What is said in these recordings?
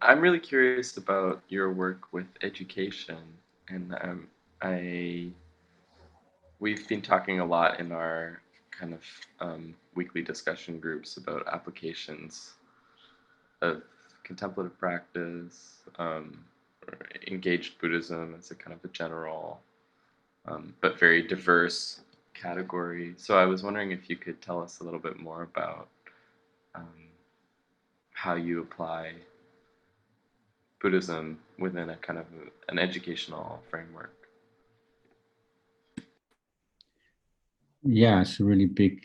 I'm really curious about your work with education, and we've been talking a lot in our kind of weekly discussion groups about applications of contemplative practice, or engaged Buddhism as a kind of a general, but very diverse category. So I was wondering if you could tell us a little bit more about um, how you apply Buddhism within a kind of an educational framework. Yeah, it's a really big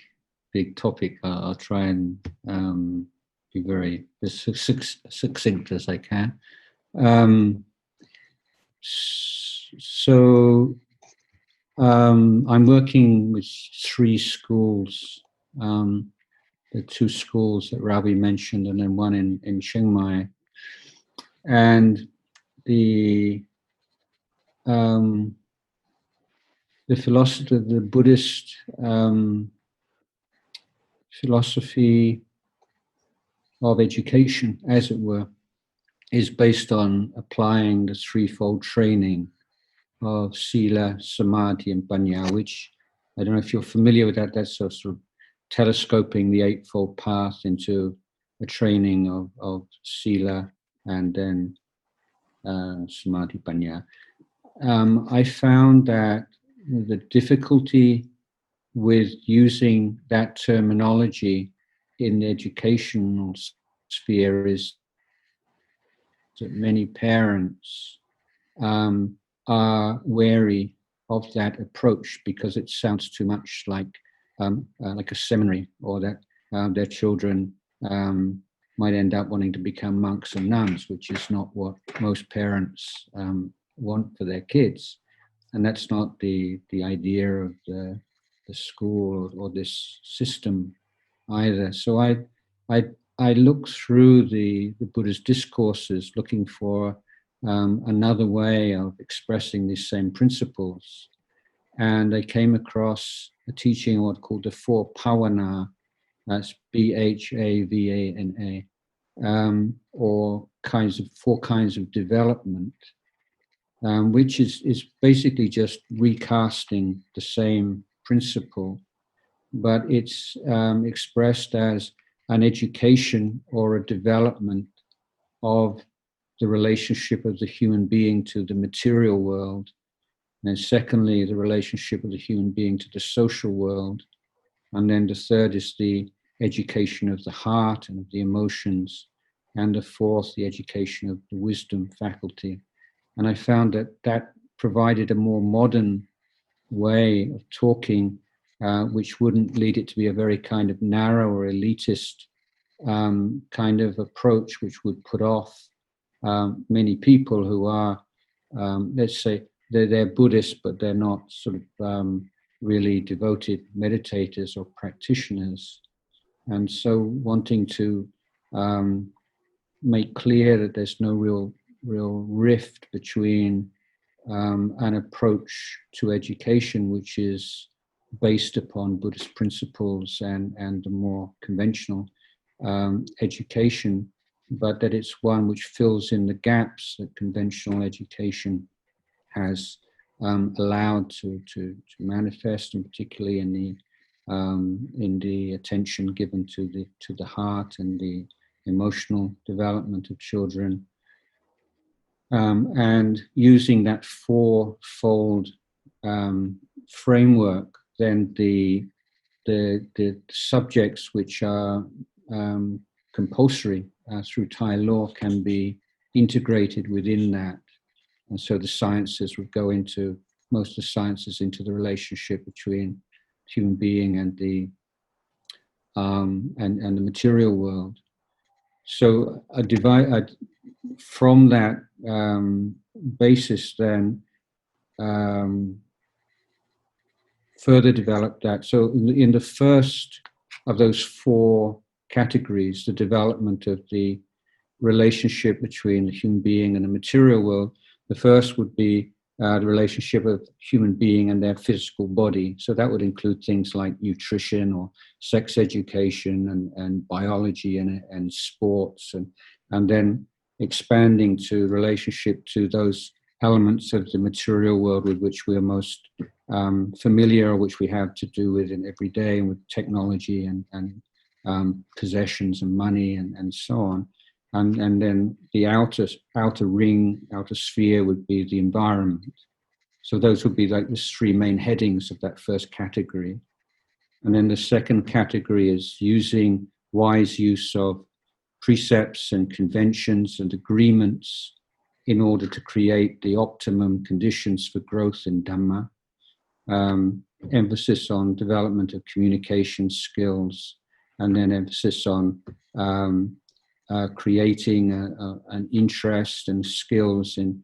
topic. I'll try and be very as succinct as I can. I'm working with three schools. The two schools that Ravi mentioned, and then one in Chiang Mai. And the philosophy, the Buddhist philosophy of education, as it were, is based on applying the threefold training of Sila, Samadhi, and Panya, which, I don't know if you're familiar with that, that's sort of telescoping the Eightfold Path into a training of Sila and then Samadhi, Panya. I found that the difficulty with using that terminology in the educational sphere is that many parents are wary of that approach because it sounds too much like a seminary, or that their children might end up wanting to become monks and nuns, which is not what most parents want for their kids. And that's not the idea of the school or this system either. So I looked through the Buddha's discourses looking for another way of expressing these same principles. And I came across a teaching what's called the Four Pavana, that's Bhavana, or four kinds of development, which is basically just recasting the same principle, but it's expressed as an education or a development of the relationship of the human being to the material world. And then secondly, the relationship of the human being to the social world. And then the third is the education of the heart and of the emotions. And the fourth, the education of the wisdom faculty. And I found that provided a more modern way of talking, which wouldn't lead it to be a very kind of narrow or elitist kind of approach, which would put off many people who are, let's say, they're Buddhist, but they're not sort of really devoted meditators or practitioners. And so wanting to make clear that there's no real rift between an approach to education which is based upon Buddhist principles and the more conventional education, but that it's one which fills in the gaps that conventional education has allowed to manifest, and particularly in the attention given to the heart and the emotional development of children, and using that fourfold framework, then the subjects which are compulsory through Thai law can be integrated within that. And so the sciences would go into, most of the sciences, into the relationship between human being and the material world. So from that basis, then further develop that. So in the first of those four categories, the development of the relationship between the human being and the material world, the first would be the relationship of human being and their physical body. So that would include things like nutrition or sex education and biology and sports. And then expanding to relationship to those elements of the material world with which we are most familiar, which we have to do with in every day, and with technology and possessions and money and so on. And then the outer ring, outer sphere would be the environment. So those would be like the three main headings of that first category. And then the second category is using wise use of precepts and conventions and agreements in order to create the optimum conditions for growth in Dhamma. Emphasis on development of communication skills, and then emphasis on creating an interest and skills in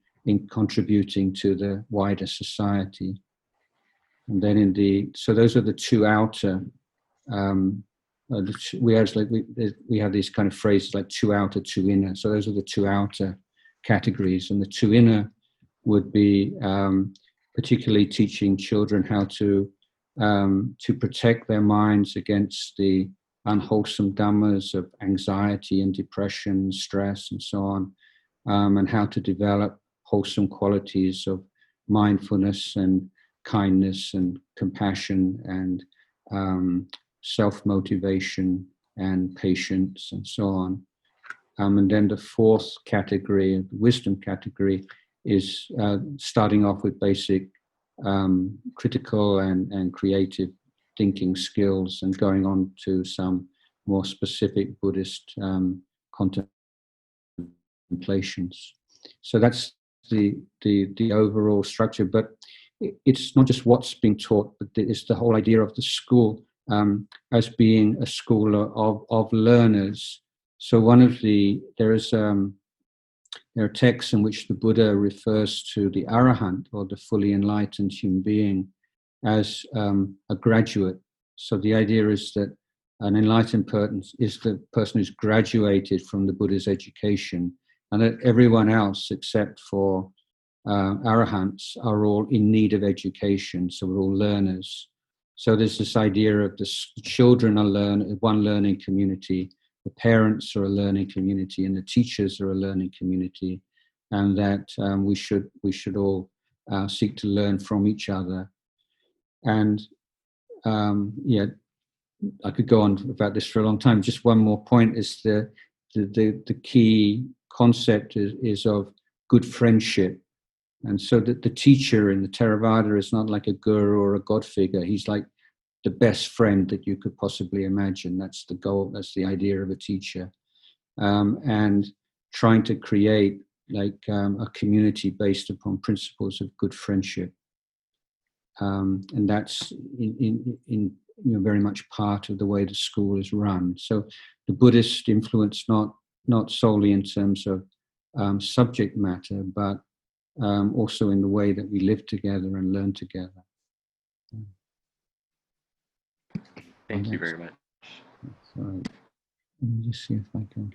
contributing to the wider society. And then so those are the two outer, we have these kind of phrases like two outer, two inner. So those are the two outer categories, and the two inner would be particularly teaching children how to protect their minds against the unwholesome dhammas of anxiety and depression, stress, and so on, and how to develop wholesome qualities of mindfulness and kindness and compassion and self-motivation and patience and so on. And then the fourth category, the wisdom category, is starting off with basic critical and creative thinking skills and going on to some more specific Buddhist contemplations. So that's the overall structure, but it's not just what's being taught, but it's the whole idea of the school as being a school of learners. So there are texts in which the Buddha refers to the Arahant, or the fully enlightened human being, as a graduate. So the idea is that an enlightened person is the person who's graduated from the Buddha's education, and that everyone else except for Arahants are all in need of education, so we're all learners. So there's this idea of the children are one learning community, the parents are a learning community, and the teachers are a learning community, and that we should all seek to learn from each other. And I could go on about this for a long time. Just one more point is the key concept is of good friendship. And so that the teacher in the Theravada is not like a guru or a god figure. He's like the best friend that you could possibly imagine. That's the goal. That's the idea of a teacher. And trying to create like a community based upon principles of good friendship. And that's in very much part of the way the school is run. So the Buddhist influence not solely in terms of subject matter, but also in the way that we live together and learn together. Thank you very much. Sorry. Let me just see if I can.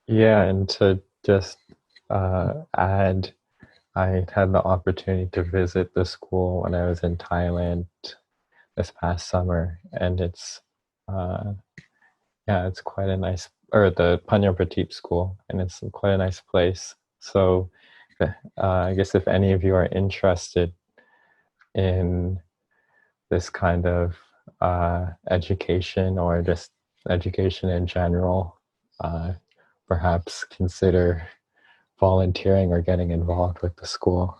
Yeah, and to just add, I had the opportunity to visit the school when I was in Thailand this past summer, and it's quite a nice, or the Panyapratip school, and it's quite a nice place. So I guess if any of you are interested in this kind of education, or just education in general, perhaps consider volunteering or getting involved with the school.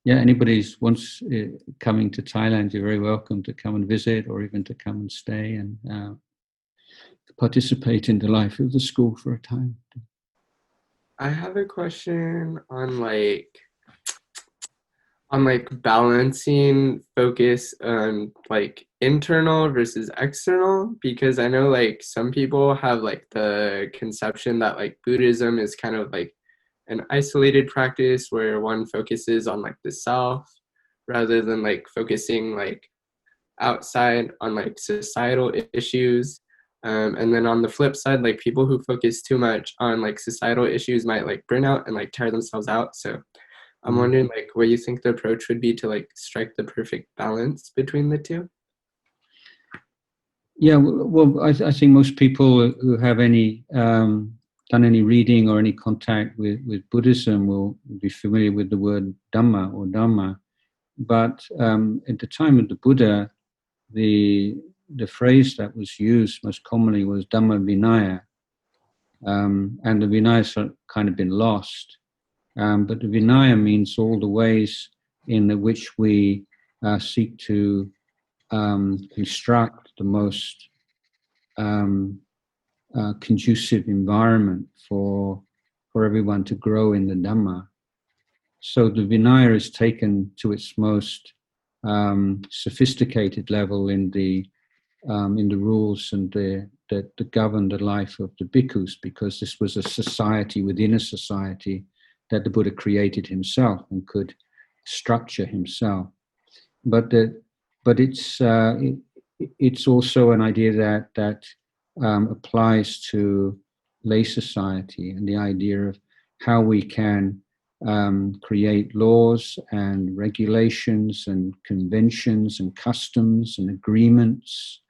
Yeah, anybody wants coming to Thailand, you're very welcome to come and visit, or even to come and stay and participate in the life of the school for a time. I have a question on balancing focus on like internal versus external, because I know like some people have like the conception that like Buddhism is kind of like an isolated practice where one focuses on like the self rather than like focusing like outside on like societal issues. And then on the flip side, like people who focus too much on like societal issues might like burn out and like tire themselves out. So I'm wondering like what you think the approach would be to like strike the perfect balance between the two. Yeah, well, I think most people who have any done any reading or any contact with Buddhism will be familiar with the word Dhamma or Dhamma. But at the time of the Buddha, the phrase that was used most commonly was Dhamma Vinaya, and the Vinaya has kind of been lost. But the Vinaya means all the ways in which we seek to construct the most conducive environment for everyone to grow in the Dhamma. So the Vinaya is taken to its most sophisticated level in the rules and that govern the life of the bhikkhus, because this was a society within a society that the Buddha created himself and could structure himself. But it's also an idea that applies to lay society, and the idea of how we can create laws and regulations and conventions and customs and agreements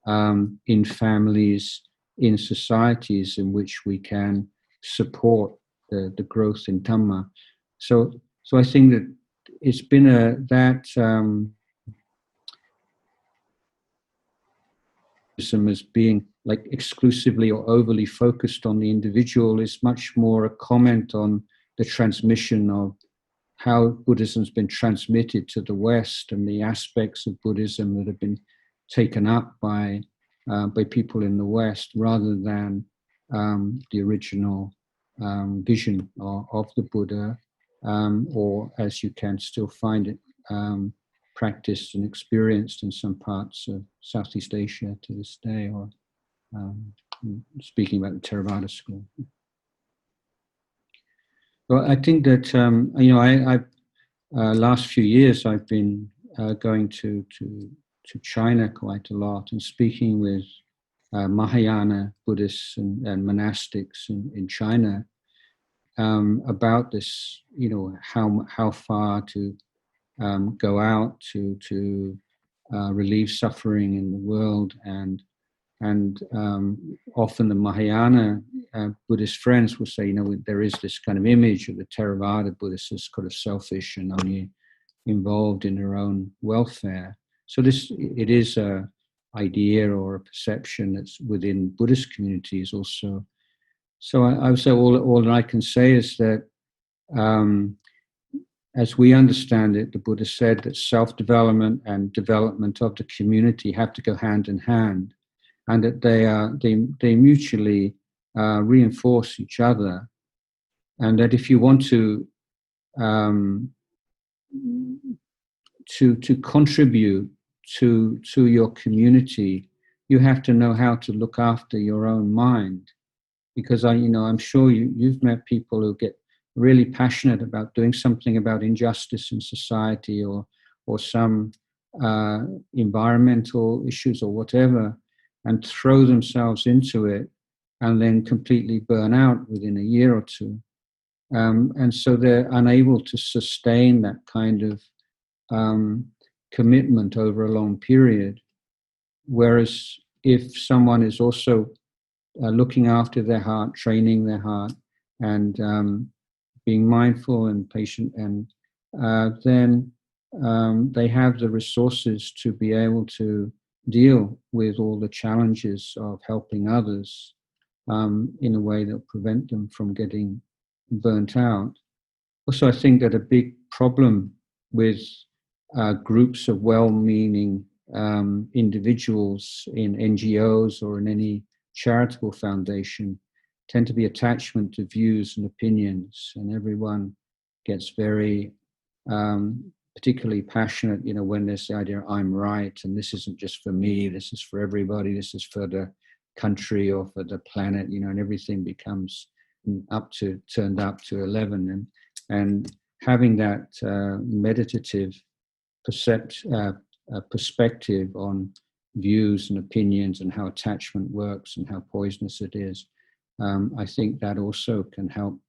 in families, in societies in which we can support the growth in Dhamma. So I think that it's been as being like exclusively or overly focused on the individual is much more a comment on the transmission of how Buddhism's been transmitted to the West and the aspects of Buddhism that have been taken up by people in the West, rather than the original vision of the Buddha, or as you can still find it practiced and experienced in some parts of Southeast Asia to this day, or speaking about the Theravada school. Well, I think that I last few years I've been going to China quite a lot and speaking with Mahayana Buddhists and monastics in China about this. How far to go out to relieve suffering in the world, and often the Mahayana Buddhist friends will say, there is this kind of image of the Theravada Buddhists as kind of selfish and only involved in their own welfare. So it is a idea or a perception that's within Buddhist communities also. So I would say all that I can say is that as we understand it, the Buddha said that self-development and development of the community have to go hand in hand, and that they mutually reinforce each other, and that if you want to contribute to your community, you have to know how to look after your own mind, because I'm sure you've met people who get really passionate about doing something about injustice in society or some environmental issues or whatever, and throw themselves into it and then completely burn out within a year or two. And so they're unable to sustain that kind of commitment over a long period. Whereas if someone is also looking after their heart, training their heart, and being mindful and patient, and then they have the resources to be able to deal with all the challenges of helping others in a way that will prevent them from getting burnt out. Also, I think that a big problem with groups of well-meaning individuals in NGOs or in any charitable foundation tend to be attachment to views and opinions, and everyone gets very particularly passionate, when there's the idea I'm right and this isn't just for me, this is for everybody, this is for the country or for the planet, and everything becomes turned up to 11, and having that meditative perspective on views and opinions and how attachment works and how poisonous it is, I think that also can help,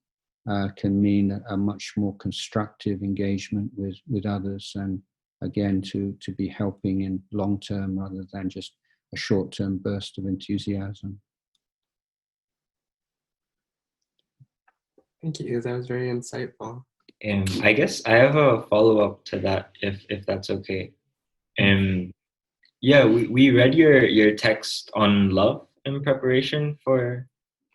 can mean a much more constructive engagement with others, and again to be helping in long term rather than just a short-term burst of enthusiasm. Thank you. That was very insightful. I guess I have a follow-up to that, if that's okay. Yeah, we read your text on love in preparation for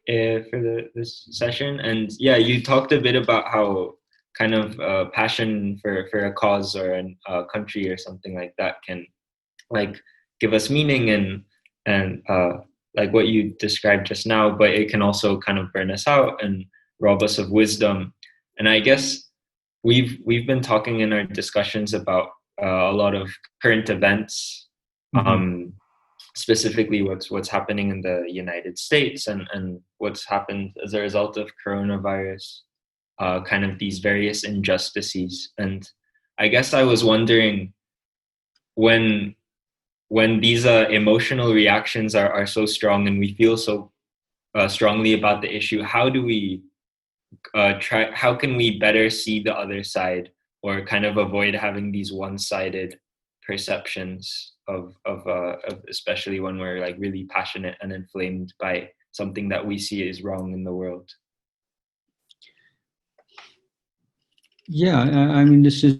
this session, and yeah, you talked a bit about how kind of passion for a cause or a country or something like that can like give us meaning and like what you described just now, but it can also kind of burn us out and rob us of wisdom. And I guess we've been talking in our discussions about a lot of current events, specifically what's happening in the United States and what's happened as a result of coronavirus, kind of these various injustices. And I guess I was wondering, when these emotional reactions are so strong and we feel so strongly about the issue, how do we how can we better see the other side, or kind of avoid having these one-sided perceptions of especially when we're like really passionate and inflamed by something that we see is wrong in the world? Yeah, I mean, this is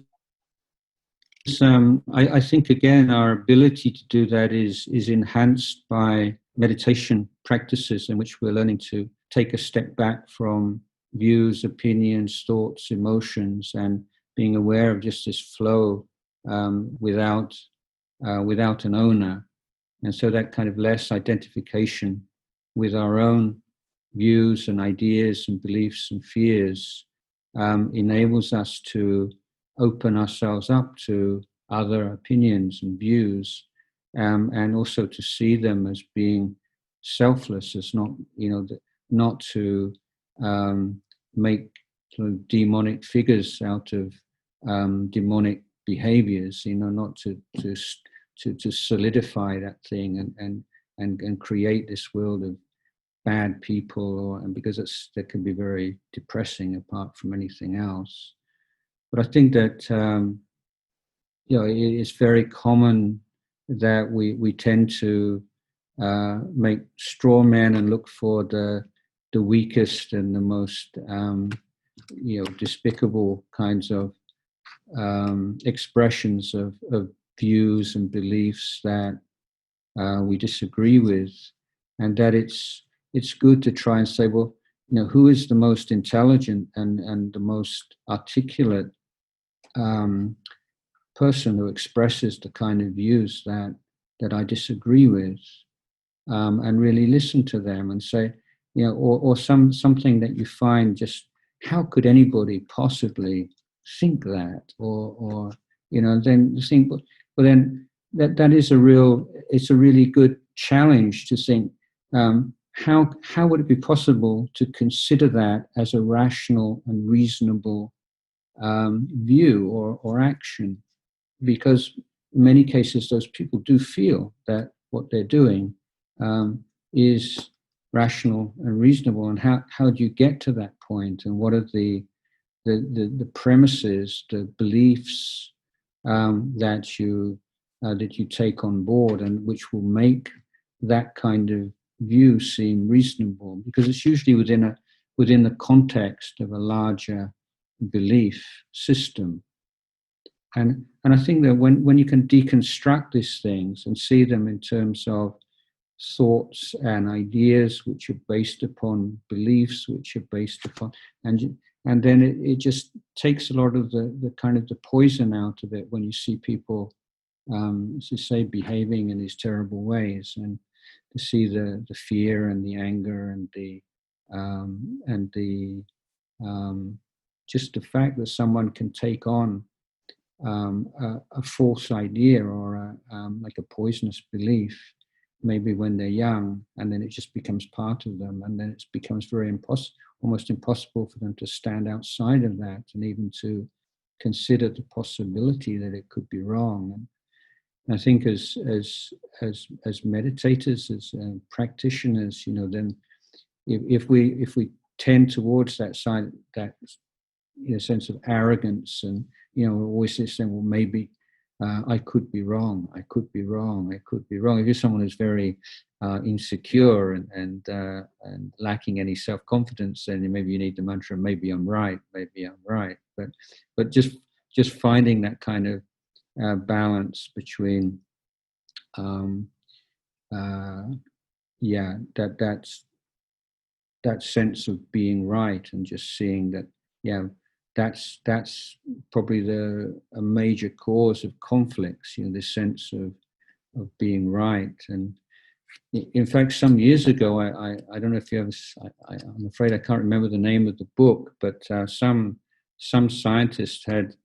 I think again our ability to do that is enhanced by meditation practices in which we're learning to take a step back from views, opinions, thoughts, emotions, and being aware of just this flow without an owner. And so that kind of less identification with our own views and ideas and beliefs and fears enables us to open ourselves up to other opinions and views, and also to see them as being selfless, as not, not to make sort of demonic figures out of demonic behaviors, not to solidify that thing and create this world of bad people, and because that can be very depressing apart from anything else. But I think that it's very common that we tend to make straw men and look for the weakest and the most despicable kinds of expressions of views and beliefs that we disagree with, and that it's good to try and say, well, who is the most intelligent and the most articulate person who expresses the kind of views that I disagree with, and really listen to them and say, or something that you find just, how could anybody possibly think that, or then you think, well then that is it's a really good challenge to think, how would it be possible to consider that as a rational and reasonable view or action? Because in many cases those people do feel that what they're doing is rational and reasonable, and how do you get to that point, and what are the premises, the beliefs that you take on board, and which will make that kind of view seem reasonable, because it's usually within the context of a larger belief system. And I think that when you can deconstruct these things and see them in terms of thoughts and ideas which are based upon beliefs which are based upon, and then it just takes a lot of the kind of the poison out of it when you see people, as you say, behaving in these terrible ways, and to see the fear and the anger and the just the fact that someone can take on a false idea or like a poisonous belief, maybe when they're young, and then it just becomes part of them, and then it becomes very almost impossible for them to stand outside of that and even to consider the possibility that it could be wrong. And I think as meditators, as practitioners, then if we tend towards that side, that sense of arrogance, and always saying, well, maybe I could be wrong. I could be wrong. I could be wrong. If you're someone who's very insecure and lacking any self-confidence, then maybe you need the mantra, maybe I'm right, maybe I'm right. But just finding that kind of balance between that sense of being right and just seeing that that's probably a major cause of conflicts, this sense of being right. And in fact, some years ago, I don't know if you ever, I'm afraid I can't remember the name of the book, but some scientists had,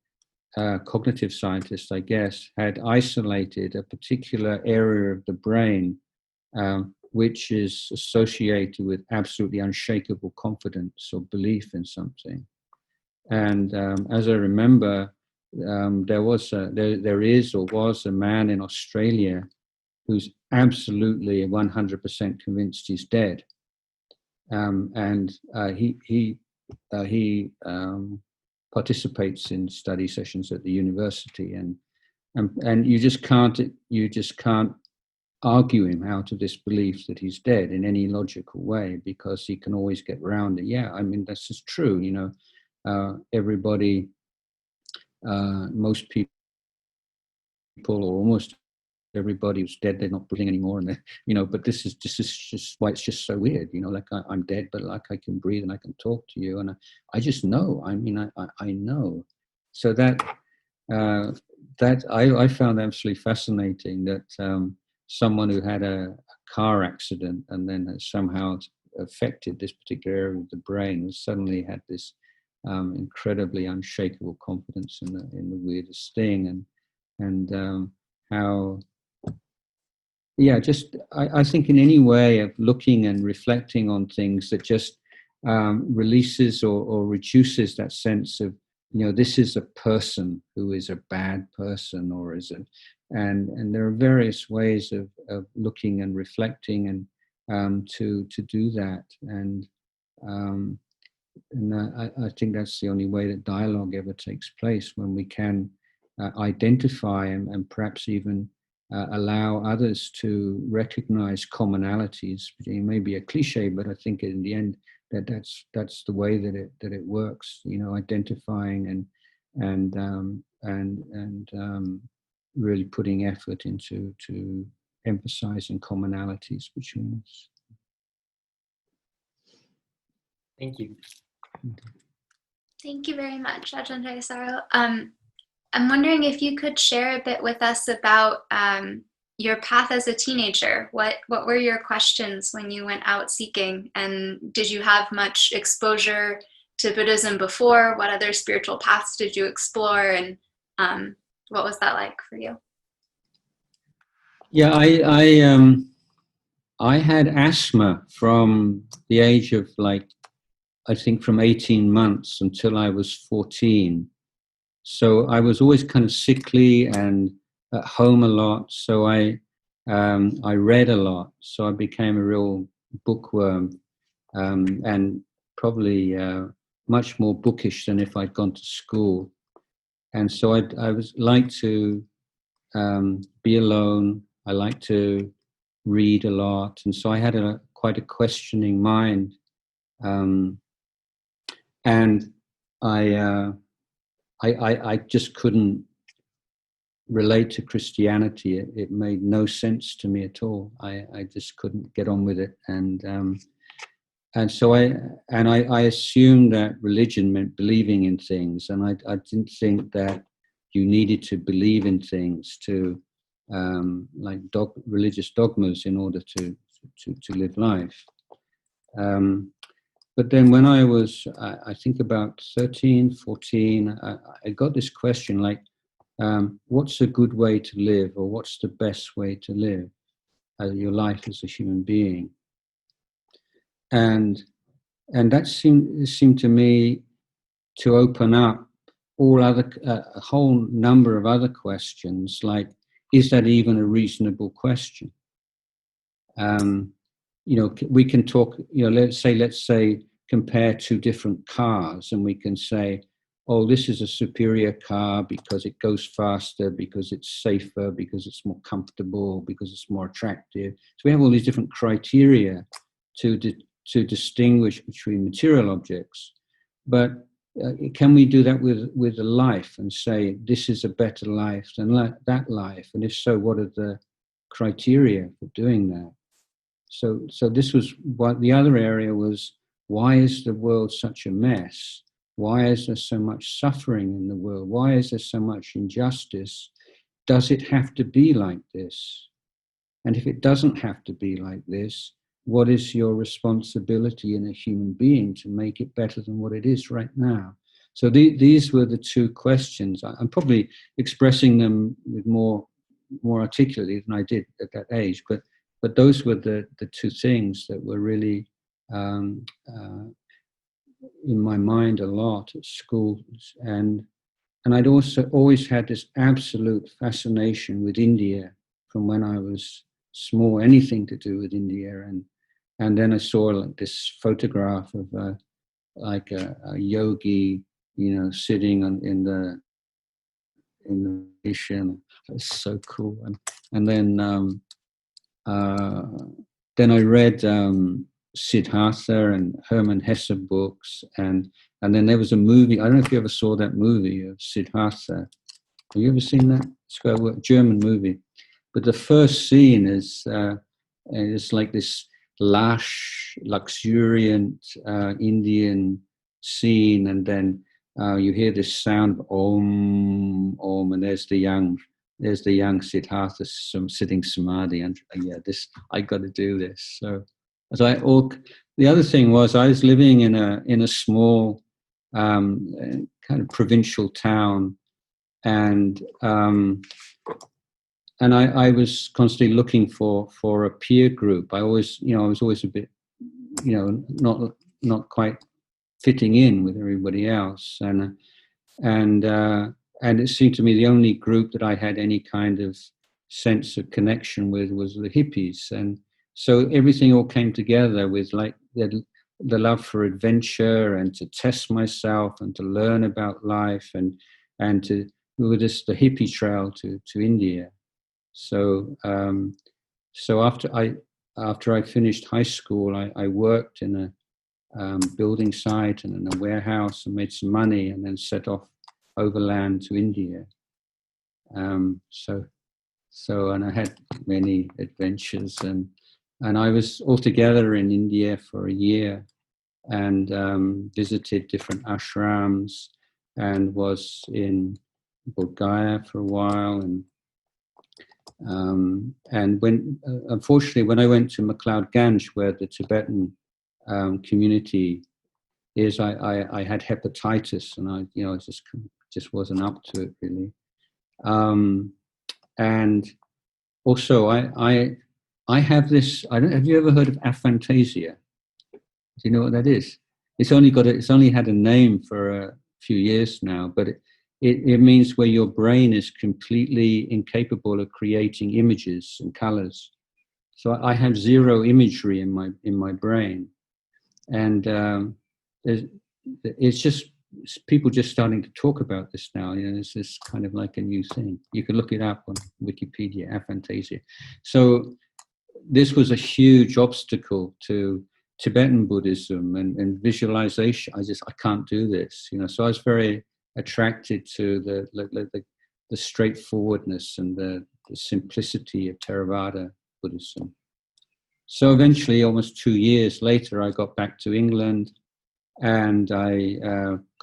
cognitive scientists, I guess, had isolated a particular area of the brain which is associated with absolutely unshakable confidence or belief in something. And as I remember, there is or was a man in Australia who's absolutely 100% convinced he's dead. And he participates in study sessions at the university, and you just can't argue him out of this belief that he's dead in any logical way, because he can always get around it. Yeah, I mean, that's just true. Everybody, most people, or almost everybody who's dead, they're not breathing anymore, and but this is just why it's just so weird. Like I'm dead, but like I can breathe and I can talk to you, and I just know. I mean, I know. So that I found absolutely fascinating that someone who had a car accident and then has somehow affected this particular area of the brain suddenly had this incredibly unshakable confidence in the weirdest thing, and how, just I think in any way of looking and reflecting on things that just releases or reduces that sense of, this is a person who is a bad person, or is it, and there are various ways of looking and reflecting and to do that, and I think that's the only way that dialogue ever takes place, when we can identify and perhaps even allow others to recognize commonalities. It may be a cliche, but I think in the end that's the way that it works. Identifying and really putting effort into emphasizing commonalities between us. Thank you. Thank you very much, Ajahn Jayasaro. I'm wondering if you could share a bit with us about your path as a teenager. What were your questions when you went out seeking? And did you have much exposure to Buddhism before? What other spiritual paths did you explore? And what was that like for you? Yeah, I had asthma from the age of I think from 18 months until I was 14. So I was always kind of sickly and at home a lot. So I read a lot. So I became a real bookworm, and probably much more bookish than if I'd gone to school. And so I was like to be alone. I like to read a lot, and so I had quite a questioning mind, and I just couldn't relate to Christianity. It made no sense to me at all. I just couldn't get on with it, and so I assumed that religion meant believing in things, and I didn't think that you needed to believe in things to religious dogmas in order to live life. But then when I was, I think about 13, 14, I got this question what's a good way to live, or what's the best way to live your life as a human being? And that seemed to me to open up a whole number of other questions, like, is that even a reasonable question? We can talk, let's say compare two different cars, and we can say, oh, this is a superior car because it goes faster, because it's safer, because it's more comfortable, because it's more attractive. So we have all these different criteria to distinguish between material objects. But can we do that with a life and say, this is a better life than that life? And if so, what are the criteria for doing that? So this was what the other area was. Why is the world such a mess? Why is there so much suffering in the world? Why is there so much injustice? Does it have to be like this? And if it doesn't have to be like this, what is your responsibility in a human being to make it better than what it is right now? So these were the two questions. I'm probably expressing them with more articulately than I did at that age, but those were the two things that were really in my mind a lot at school. And I'd also always had this absolute fascination with India from when I was small, anything to do with India. And then I saw like this photograph of a yogi, sitting in the ocean. It was so cool. And then I read Siddhartha and Hermann Hesse books, and then there was a movie. I don't know if you ever saw that movie of Siddhartha. Have you ever seen that? It's a German movie. But the first scene is like this lush, luxuriant Indian scene, and then you hear this sound of Om, Om, and there's the young Siddhartha sitting samadhi, and I got to do this. So the other thing was I was living in a small kind of provincial town, and I was constantly looking for a peer group. I was always a bit, not quite fitting in with everybody else, and it seemed to me the only group that I had any kind of sense of connection with was the hippies. And so everything all came together with like the love for adventure and to test myself and to learn about life and to with this the hippie trail to India. So after I finished high school, I worked in a building site and in a warehouse and made some money, and then set off overland to India. And I had many adventures, and I was altogether in India for a year, and visited different ashrams, and was in Bodh Gaya for a while, and when unfortunately when I went to MacLeod Ganj, where the Tibetan community is, I had hepatitis, and I just wasn't up to it really. And also I have this. Have you ever heard of aphantasia? Do you know what that is? It's only had a name for a few years now, but it means where your brain is completely incapable of creating images and colors. So I have zero imagery in my brain, and it's just people just starting to talk about this now. It's this kind of like a new thing. You can look it up on Wikipedia, aphantasia. So this was a huge obstacle to Tibetan Buddhism and visualization. I can't do this, So I was very attracted to the straightforwardness and the simplicity of Theravada Buddhism. So eventually, almost 2 years later, I got back to England, and I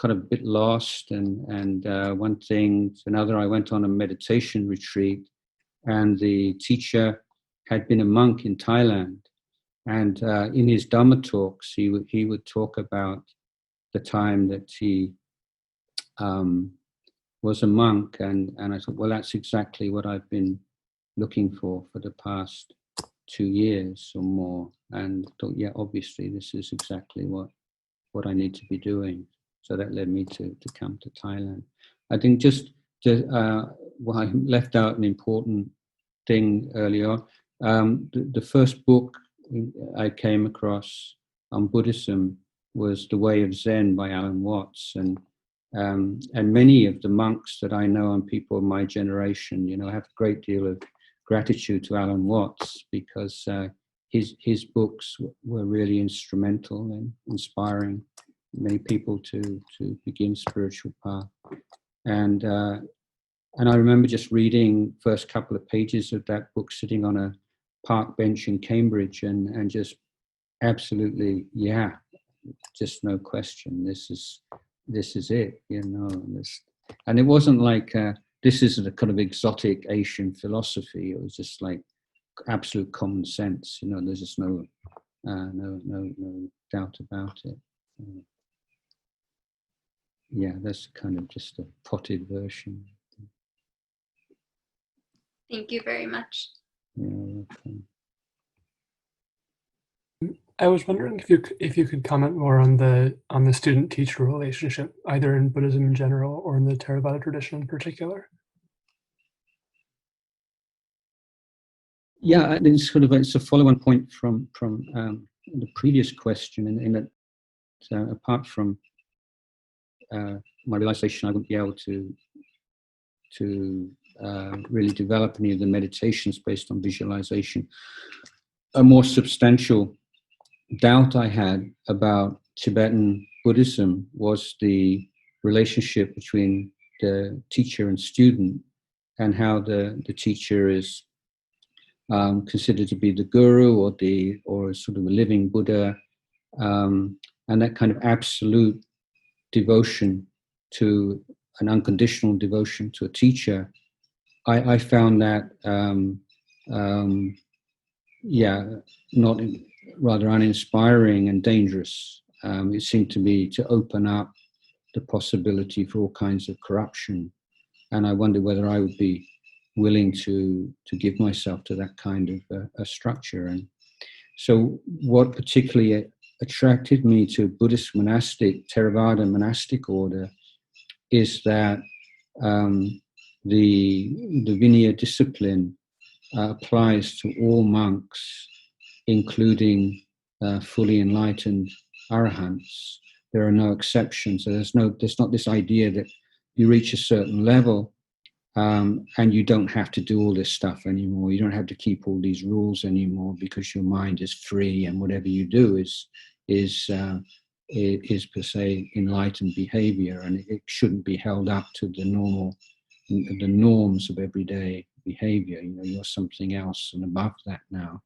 got a bit lost, and one thing to another. I went on a meditation retreat, and the teacher had been a monk in Thailand, and in his Dhamma talks, he would talk about the time that he was a monk, and I thought, well, that's exactly what I've been looking for the past 2 years or more, and thought, yeah, obviously this is exactly what I need to be doing. So that led me to come to Thailand. I think I left out an important thing earlier. The first book I came across on Buddhism was The Way of Zen by Alan Watts, And many of the monks that I know and people of my generation, I have a great deal of gratitude to Alan Watts, because his books were really instrumental in inspiring many people to begin spiritual path. And I remember just reading first couple of pages of that book sitting on a park bench in Cambridge, and just absolutely, yeah, just no question, this is it, and it wasn't like this is a kind of exotic Asian philosophy. It was just like absolute common sense. There's just no doubt about it. Yeah, that's kind of just a potted version. Thank you very much. Yeah, okay. I was wondering if you could comment more on the student-teacher relationship, either in Buddhism in general or in the Theravada tradition in particular. Yeah, it's a follow-on point from the previous question, in that apart from my realization I wouldn't be able to really develop any of the meditations based on visualization, a more substantial doubt I had about Tibetan Buddhism was the relationship between the teacher and student, and how the teacher is considered to be the guru or sort of a living Buddha, and that kind of absolute devotion to an unconditional devotion to a teacher. I found that rather uninspiring and dangerous. It seemed to me to open up the possibility for all kinds of corruption, and I wondered whether I would be willing to give myself to that kind of a structure. And so what particularly attracted me to Buddhist monastic, Theravada monastic order, is that the Vinaya discipline applies to all monks, including fully enlightened arahants. There are no exceptions. So there's not this idea that you reach a certain level and you don't have to do all this stuff anymore. You don't have to keep all these rules anymore, because your mind is free, and whatever you do is per se enlightened behavior, and it shouldn't be held up to the norms of everyday behavior. You're something else and above that now.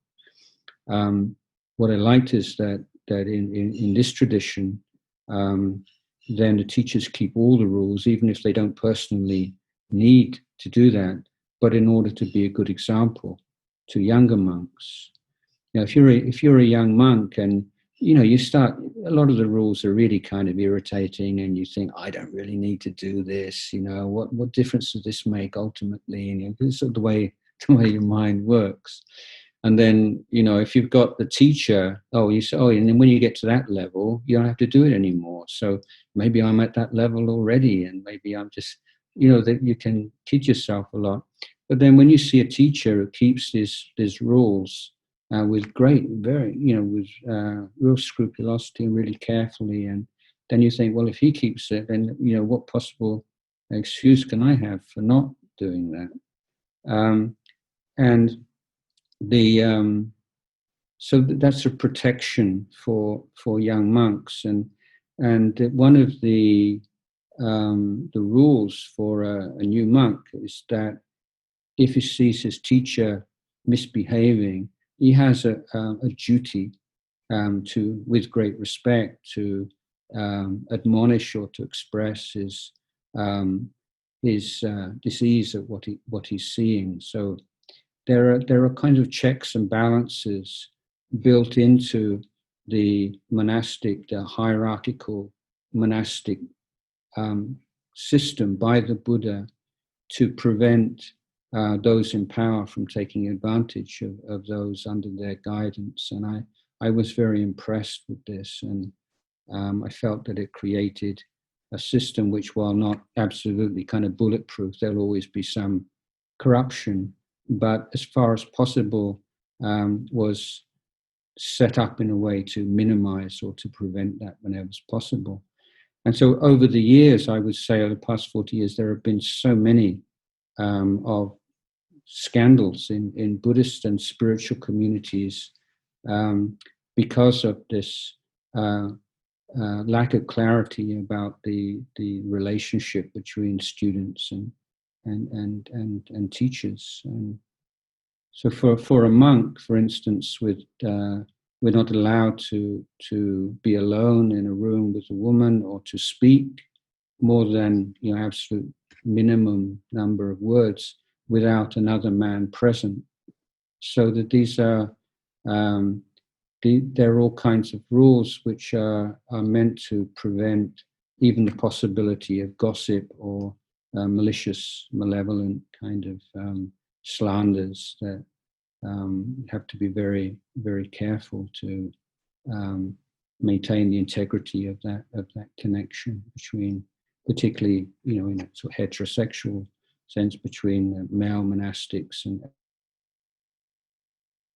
What I liked is that in this tradition, then the teachers keep all the rules, even if they don't personally need to do that, but in order to be a good example to younger monks. Now, if you're a young monk and you start, a lot of the rules are really kind of irritating, and you think, I don't really need to do this. What difference does this make ultimately? This is sort of the way your mind works. And then, if you've got the teacher, you say, and then when you get to that level, you don't have to do it anymore. So maybe I'm at that level already, and maybe I'm just, that you can kid yourself a lot. But then when you see a teacher who keeps these rules with with real scrupulosity and really carefully, and then you think, well, if he keeps it, then what possible excuse can I have for not doing that? And so that's a protection for young monks, and one of the rules for a new monk is that if he sees his teacher misbehaving, he has a duty to, with great respect, to admonish or to express his disease at what he's seeing. So there are kinds of checks and balances built into the hierarchical monastic system by the Buddha to prevent those in power from taking advantage of those under their guidance. And I was very impressed with this, and I felt that it created a system which, while not absolutely kind of bulletproof, there'll always be some corruption, but as far as possible was set up in a way to minimize or to prevent that whenever it's possible. And so over the years, I would say over the past 40 years, there have been so many of scandals in Buddhist and spiritual communities because of this lack of clarity about the relationship between students and teachers. And so for a monk, for instance, we're not allowed to be alone in a room with a woman or to speak more than absolute minimum number of words without another man present. So that these are there are all kinds of rules which are meant to prevent even the possibility of gossip or malicious, malevolent kind of slanders that have to be very, very careful to maintain the integrity of that connection between, particularly in a sort of heterosexual sense, between male monastics and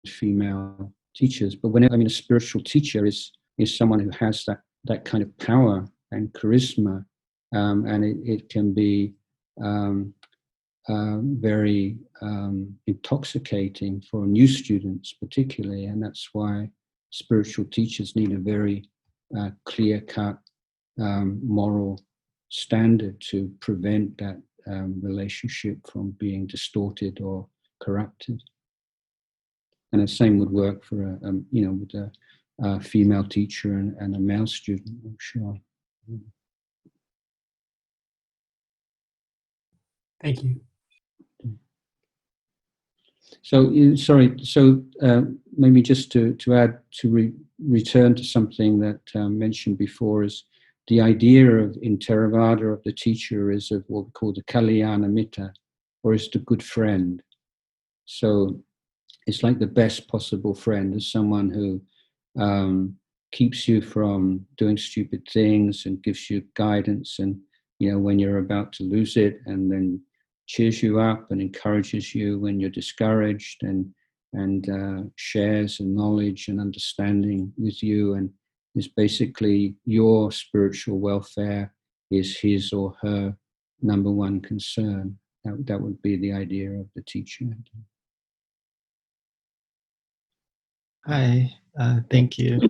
female teachers. But whenever a spiritual teacher is someone who has that kind of power and charisma, and it can be very intoxicating for new students particularly, and that's why spiritual teachers need a very clear-cut moral standard to prevent that relationship from being distorted or corrupted. And the same would work for with a female teacher and a male student, I'm sure. Thank you. So, sorry. So maybe just to add, to return to something that mentioned before, is the idea of in Theravada of the teacher is of what we call the Kalyana Mitta, or is the good friend. So it's like the best possible friend, is someone who keeps you from doing stupid things and gives you guidance, and when you're about to lose it, and then cheers you up and encourages you when you're discouraged, and shares knowledge and understanding with you, and is basically your spiritual welfare is his or her number one concern. That would be the idea of the teacher. Hi, thank you.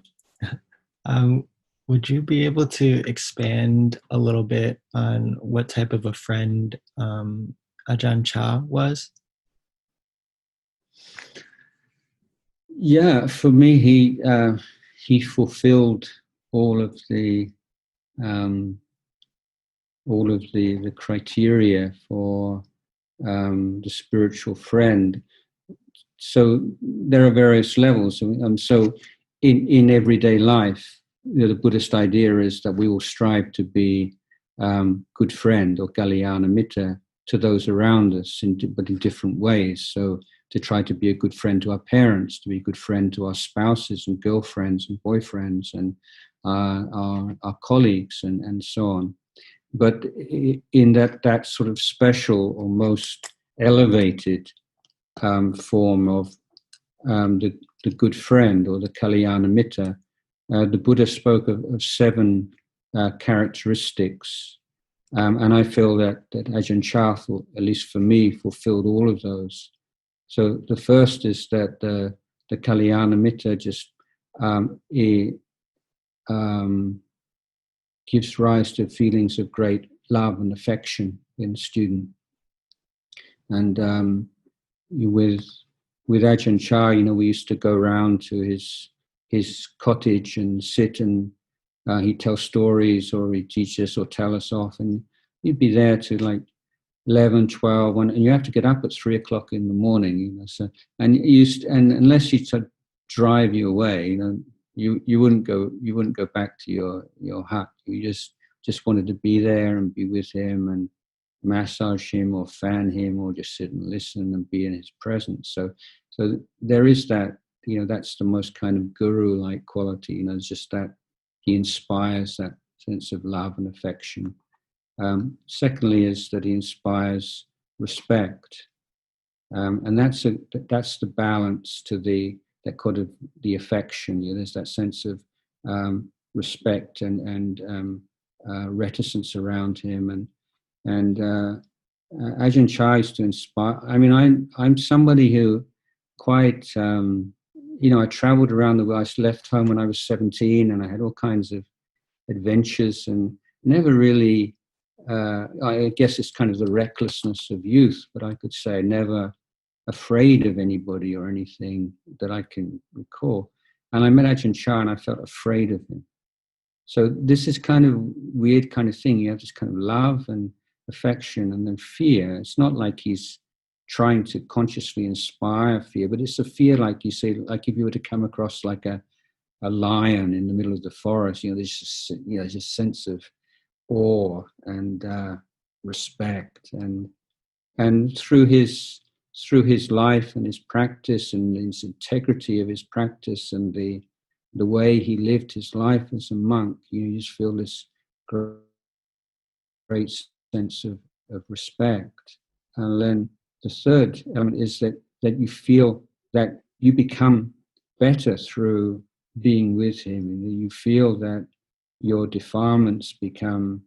Would you be able to expand a little bit on what type of a friend Ajahn Chah was? Yeah, for me, he fulfilled all of the criteria for the spiritual friend. So there are various levels. So in everyday life, the Buddhist idea is that we will strive to be good friend or Kalyana Mitta to those around us, but in different ways. So to try to be a good friend to our parents, to be a good friend to our spouses and girlfriends and boyfriends and our colleagues and so on. But in that sort of special or most elevated form of the good friend or the Kalyana Mitta, the Buddha spoke of 7 characteristics, and I feel that Ajahn Chah, at least for me, fulfilled all of those. So the first is that the Kalyana Mitta just gives rise to feelings of great love and affection in the student. And with Ajahn Chah, we used to go around to his cottage and sit, and he'd tell stories, or he'd teach us or tell us off, and he'd be there to like 11, 12, 1, and you have to get up at 3 o'clock in the morning, so, and unless he would drive you away, you wouldn't go back to your hut. You just wanted to be there and be with him and massage him or fan him or just sit and listen and be in his presence. So there is that, that's the most kind of guru-like quality, it's just that he inspires that sense of love and affection. Secondly is that he inspires respect, and that's the balance to that kind of the affection. There's that sense of respect and reticence around him, and Ajahn Chah used to inspire. I mean, I'm somebody who quite I traveled around the world. I left home when I was 17, and I had all kinds of adventures, and never really. I guess it's kind of the recklessness of youth, but I could say never afraid of anybody or anything that I can recall. And I met Ajahn Chah, and I felt afraid of him. So this is kind of weird kind of thing. You have this kind of love and affection, and then fear. It's not like he's trying to consciously inspire fear, but it's a fear, like you say, like if you were to come across like a lion in the middle of the forest, there's a sense of awe and respect, and through his life and his practice and his integrity of his practice and the way he lived his life as a monk, you just feel this great sense of respect. And then the third element is that you feel that you become better through being with him, and you feel that your defilements become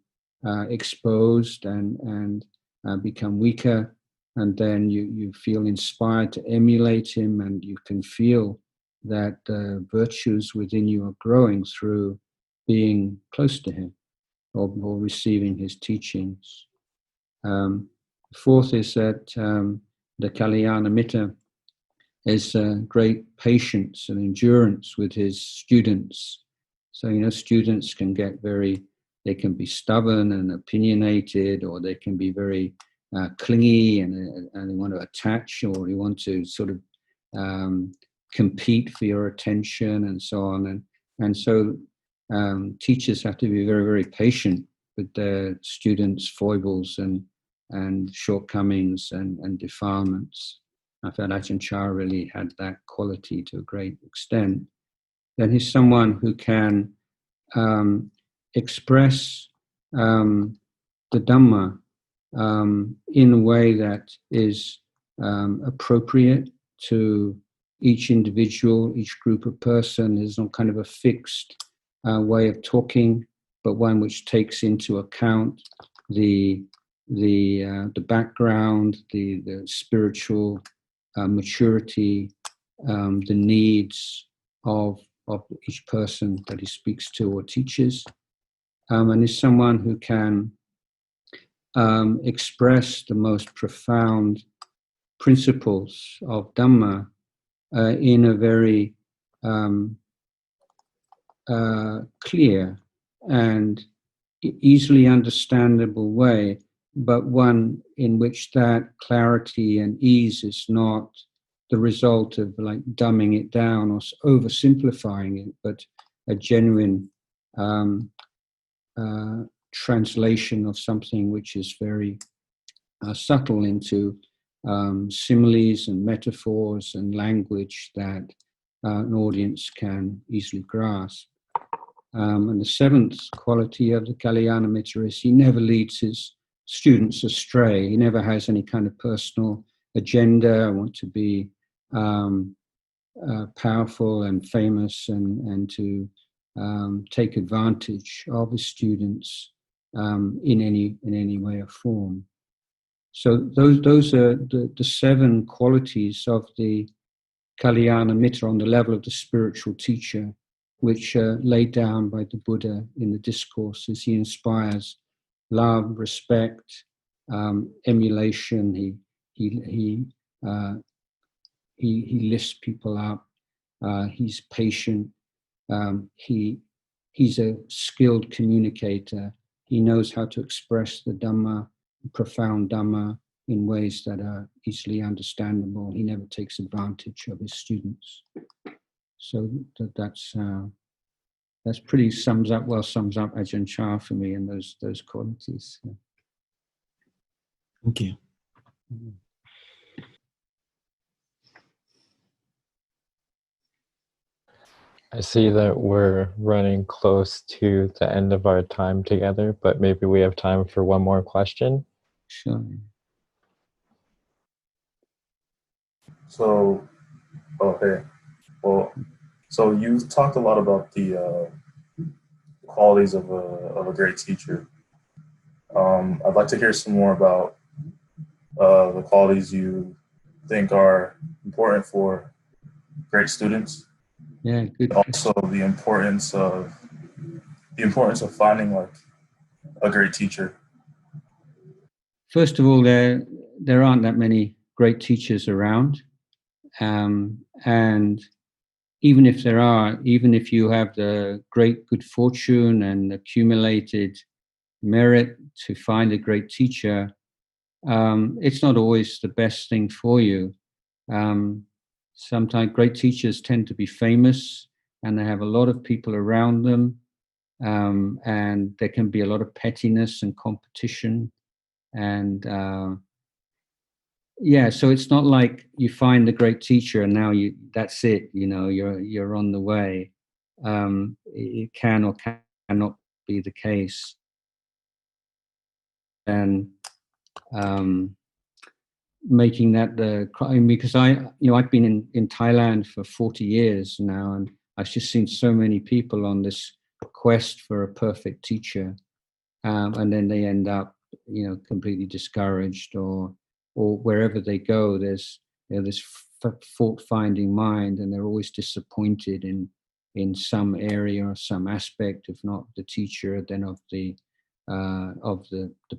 exposed and become weaker, and then you feel inspired to emulate him, and you can feel that virtues within you are growing through being close to him or receiving his teachings. Fourth is that the Kalyana Mitta is great patience and endurance with his students. So, students can get they can be stubborn and opinionated, or they can be very clingy and they want to attach, or they want to sort of compete for your attention and so on. And so teachers have to be very, very patient with their students' foibles and shortcomings and defilements. I felt Ajahn Chah really had that quality to a great extent. Then he's someone who can express the Dhamma in a way that is appropriate to each individual, each group of person. There's not kind of a fixed way of talking, but one which takes into account the background, the spiritual maturity, the needs of each person that he speaks to or teaches, and is someone who can express the most profound principles of Dhamma in a very clear and easily understandable way, but one in which that clarity and ease is not the result of like dumbing it down or oversimplifying it, but a genuine translation of something which is very subtle into similes and metaphors and language that an audience can easily grasp. And the seventh quality of the Kalyana Mitta is he never leads his students astray. He never has any kind of personal agenda. I want to be powerful and famous and to take advantage of his students in any way or form. So those are the seven qualities of the Kalyana Mitta on the level of the spiritual teacher, which laid down by the Buddha in the discourses. He inspires love, respect, emulation. He lifts people up. He's patient. He's a skilled communicator. He knows how to express the Dhamma, profound Dhamma, in ways that are easily understandable. He never takes advantage of his students. So that's pretty sums up Ajahn Chah for me and those qualities. Yeah. Thank you. I see that we're running close to the end of our time together, but maybe we have time for one more question. Sure. So, hey. Well, so you talked a lot about the qualities of a great teacher. I'd like to hear some more about the qualities you think are important for great students. Yeah, good. Also, the importance of finding like a great teacher. First of all, there aren't that many great teachers around, and even if there are, even if you have the great good fortune and accumulated merit to find a great teacher, it's not always the best thing for you. Sometimes great teachers tend to be famous and they have a lot of people around them, and there can be a lot of pettiness and competition. And so it's not like you find the great teacher and now that's it, you're on the way. It can or cannot be the case. And making that because I've been in Thailand for 40 years now, and I've just seen so many people on this quest for a perfect teacher, and then they end up completely discouraged, or wherever they go there's this fault-finding mind, and they're always disappointed in some area or some aspect, if not the teacher, then of the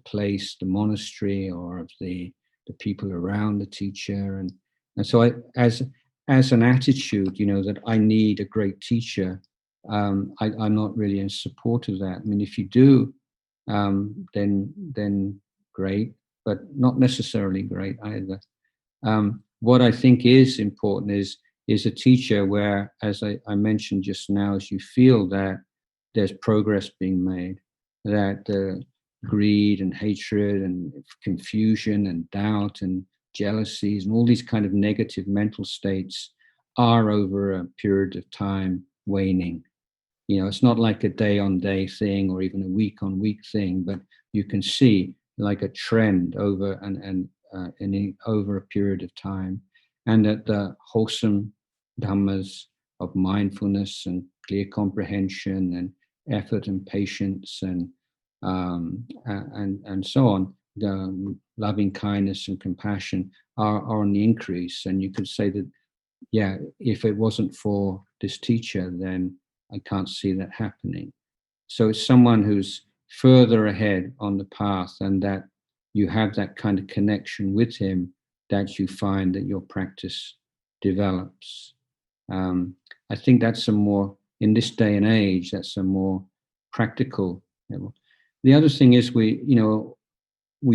place, the monastery, or of the people around the teacher. And so as an attitude, that I need a great teacher, I'm not really in support of that. I mean, if you do, then great, but not necessarily great either. What I think is important is a teacher where, as I mentioned just now, as you feel that there's progress being made, that greed and hatred and confusion and doubt and jealousies and all these kind of negative mental states are over a period of time waning. It's not like a day-on-day thing or even a week-on-week thing, but you can see like a trend over and over a period of time, and that the wholesome dhammas of mindfulness and clear comprehension and effort and patience and so on, the loving kindness and compassion are on the increase. And you could say that, if it wasn't for this teacher, then I can't see that happening. So it's someone who's further ahead on the path, and that you have that kind of connection with him, that you find that your practice develops. I think that's in this day and age, that's a more practical level. The other thing is we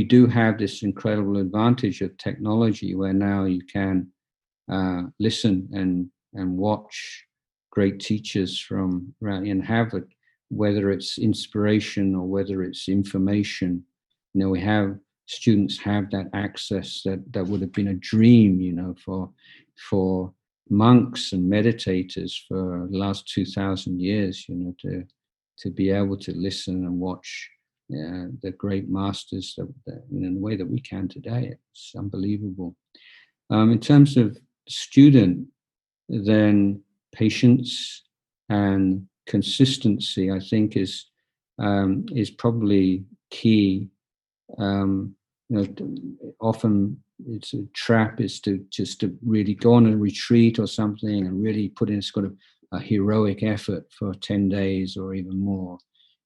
do have this incredible advantage of technology, where now you can listen and watch great teachers from around and have it, whether it's inspiration or whether it's information. We have students have that access that would have been a dream, for monks and meditators for the last 2,000 years, to be able to listen and watch the great masters in the way that we can today. It's unbelievable. In terms of student, then patience and consistency, I think, is probably key. Often it's a trap is to really go on a retreat or something and really put in sort of a heroic effort for 10 days or even more,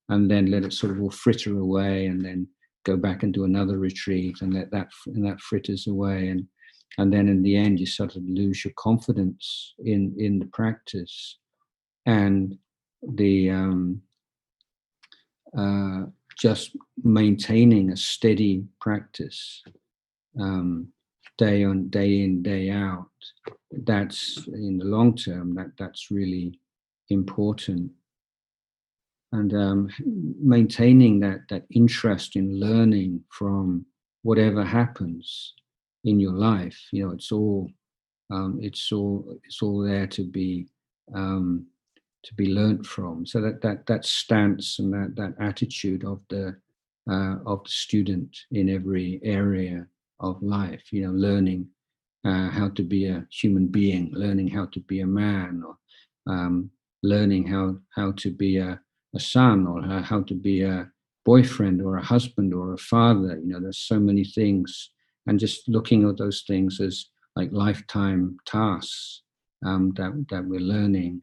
and then let it sort of all fritter away, and then go back and do another retreat and let that fritters away, and then in the end you sort of lose your confidence in the practice, and the just maintaining a steady practice, day in, day out. That's in the long term. That's really important, and maintaining that interest in learning from whatever happens in your life. It's all there to be learnt from. So that stance and that attitude of the student in every area of life, learning how to be a human being, learning how to be a man, or learning how to be a a son, or how to be a boyfriend or a husband or a father. There's so many things, and just looking at those things as like lifetime tasks that we're learning.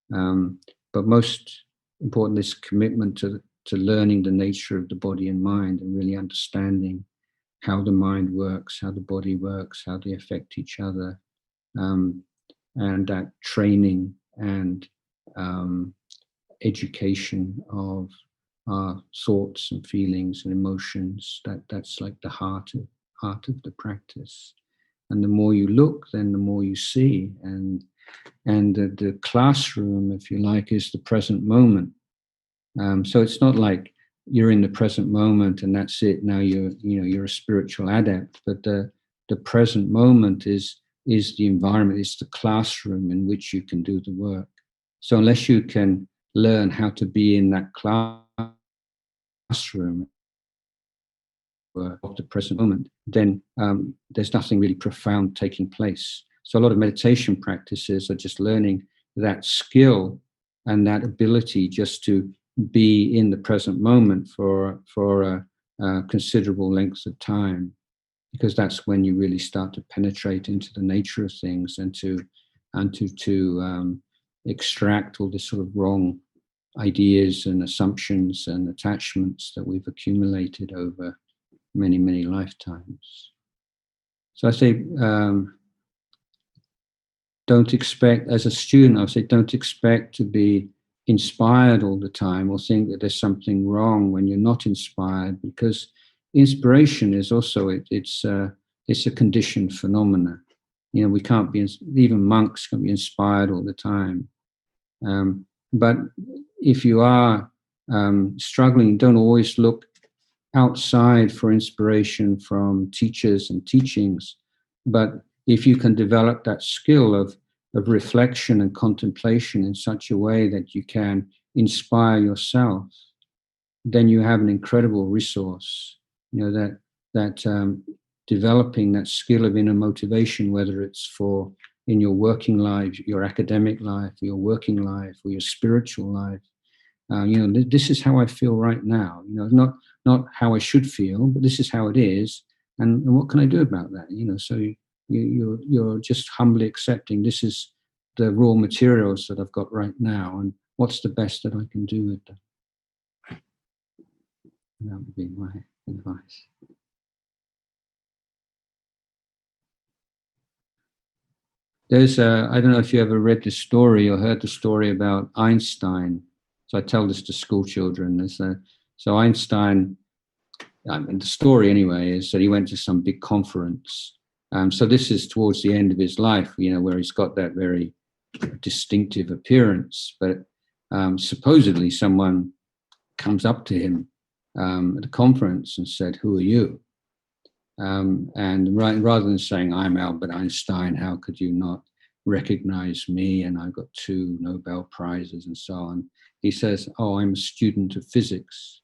But most important, this commitment to learning the nature of the body and mind, and really understanding how the mind works, how the body works, how they affect each other, and that training and education of our thoughts and feelings and emotions. That's like the heart of the practice. And the more you look, then the more you see. And the classroom, if you like, is the present moment. So it's not like you're in the present moment and that's it. Now you're a spiritual adept. But the present moment is the environment, it's the classroom in which you can do the work. So unless you can learn how to be in that classroom of the present moment, then there's nothing really profound taking place. So a lot of meditation practices are just learning that skill and that ability just to be in the present moment for a considerable length of time, because that's when you really start to penetrate into the nature of things and to extract all this sort of wrong ideas and assumptions and attachments that we've accumulated over many, many lifetimes. So I say, don't expect, as a student, I would say, don't expect to be inspired all the time, or think that there's something wrong when you're not inspired, because inspiration is also, it's a conditioned phenomena. We can't be, even monks can't be inspired all the time. But if you are struggling, don't always look outside for inspiration from teachers and teachings. But if you can develop that skill of reflection and contemplation in such a way that you can inspire yourself, then you have an incredible resource. That developing that skill of inner motivation, whether it's for in your working life, your academic life, your working life, or your spiritual life. This is how I feel right now. Not how I should feel, but this is how it is, and what can I do about that? So you're just humbly accepting this is the raw materials that I've got right now, and what's the best that I can do with them. That would be my advice. There's I don't know if you ever read the story or heard the story about Einstein. So I tell this to school children. So Einstein, and the story anyway, is that he went to some big conference. So this is towards the end of his life, where he's got that very distinctive appearance. But supposedly someone comes up to him at the conference and said, "Who are you?" And rather than saying, "I'm Albert Einstein, how could you not recognize me? And I've got 2 Nobel Prizes and so on." He says, "Oh, I'm a student of physics."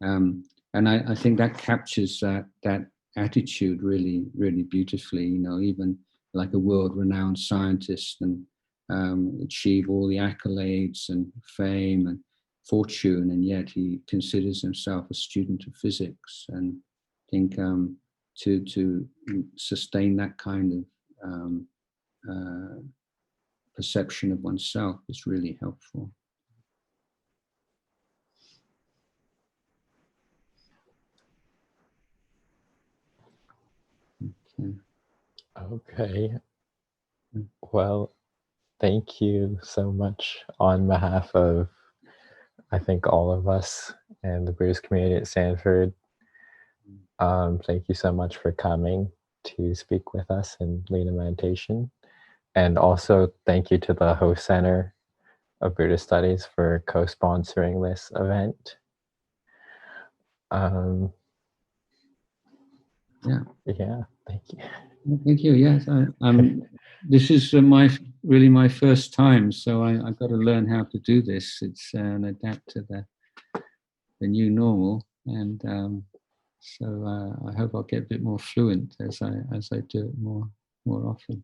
And I think that captures that attitude really, really beautifully. Even like a world-renowned scientist and achieve all the accolades and fame and fortune, and yet he considers himself a student of physics. And I think to sustain that kind of perception of oneself is really helpful. Okay. Well, thank you so much on behalf of, I think, all of us and the Buddhist community at Stanford. Thank you so much for coming to speak with us and lead a meditation. And also thank you to the host center of Buddhist Studies for co-sponsoring this event. Yeah, thank you. Thank you. Yes, this is my first time, so I've got to learn how to do this. It's and adapt to the new normal, and so I hope I'll get a bit more fluent as I do it more often.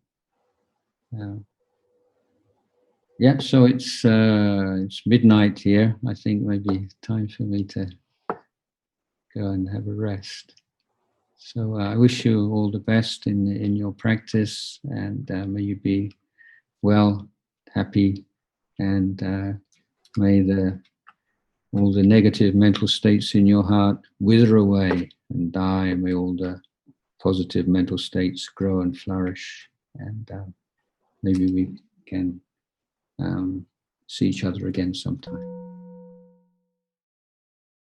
Yeah, so it's midnight here. I think maybe time for me to go and have a rest. So I wish you all the best in your practice, and may you be well, happy, and may all the negative mental states in your heart wither away and die, and may all the positive mental states grow and flourish, and maybe we can see each other again sometime.